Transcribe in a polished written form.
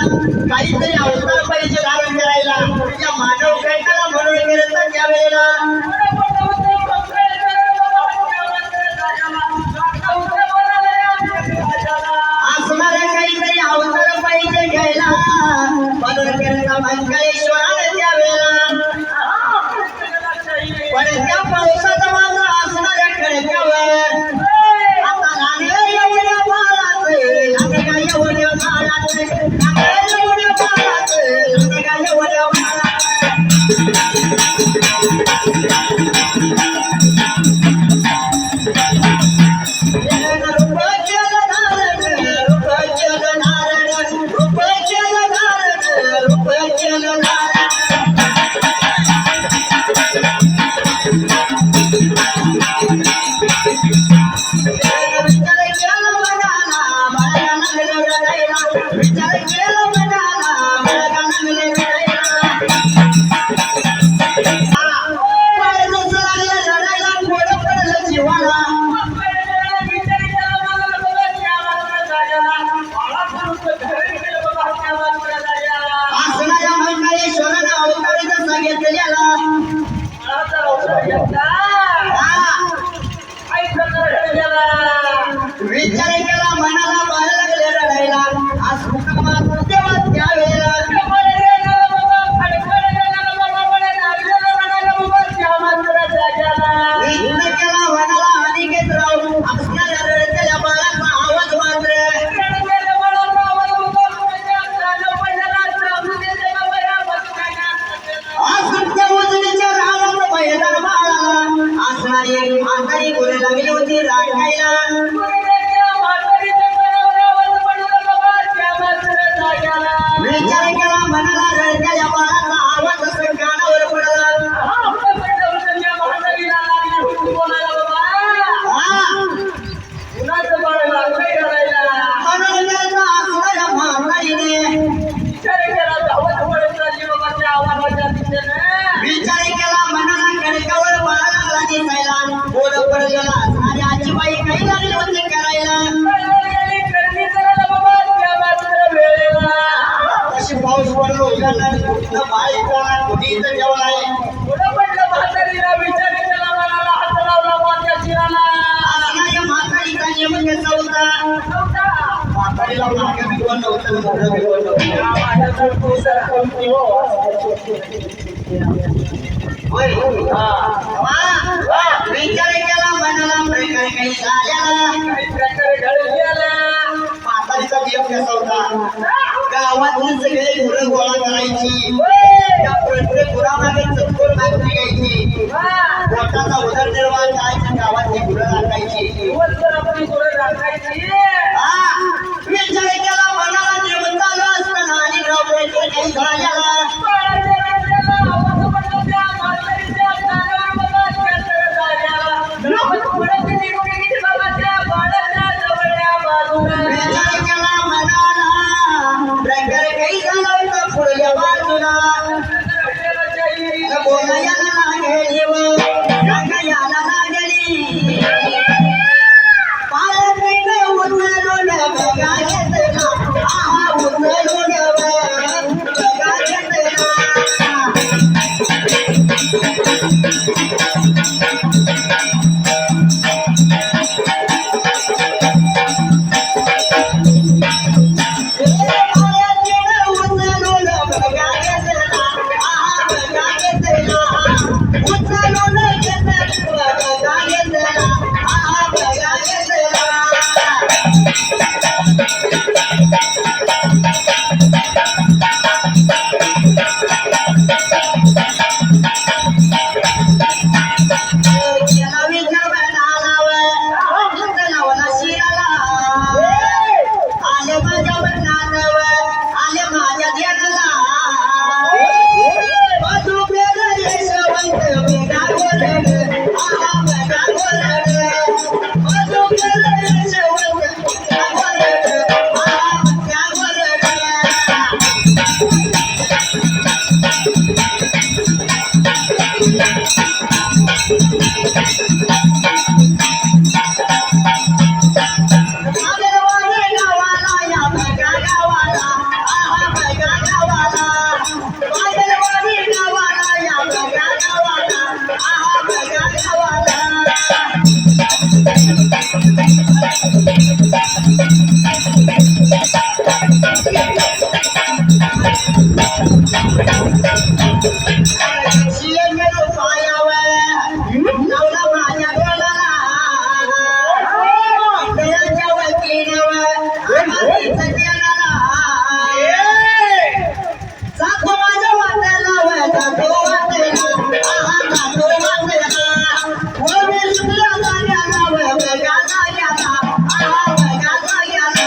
काहीतरी अवतार पाहिजे धारण करायला तुझ्या मानव कैकाला म्हणून केलं तर त्यावेळेला असणाऱ्या काहीतरी अवतार पाहिजे घ्यायला म्हणून केलं मंगळेश्वराने त्यावेळेला पण त्या पावसाचा माझा असणाऱ्या खडक्यावर आता नाणे एवढ्या बाळाचे नाणे काय एवढ्या बाळाचे नाणे एवढ्या बाळाचे नाणे काय एवढ्या विचार केला मनाला बाहेर लागले रडायला आज केला मनाला अनिकेत राव असणाऱ्या रडतेल्या बाळाचा आवाज मात्र असणारी म्हातारी बोलायला लागली होती राखायला विचार केला मनाला रडत्या बाळाचा आवाज असं कानावर पडला विचार केला मनाला कणकावर बाळाला लागला दिसायला बोल पडलेला आणि आजीबाई काही लागली होती करायला अशी पाऊस पडलो उघडला बाई कोणा कुठे इथं जेवण आहे विचार केला मनाला हात लावला माझ्या शिराला असणाऱ्या म्हातारीचा नियम कसा होता म्हातारी लावून आगे बिघडलं होतं विचार केला मनाला प्रकार काही झाला म्हातारीचा नियम कसा होता गावातून सगळे गुरं गोळा करायची त्या प्रत्येक गुरामागे चतकोर मागणी घ्यायची पोटाचा उदरनिर्वाह करायचा गावातली गुरं राखायची विचार केला मनाला जेवण झालं असताना आणि गाव काही झाला शिय गेलो पायावर लावला माझ्या डोळ्याला डोळ्याच्या वतीवर आम्हाला सगळ्याला जातो माझ्या वाट्याला जातो वाट्याला जातो वाट्याला मी सुटला जाग्याला वेगळा जाग्याला वेगळा जाग्याला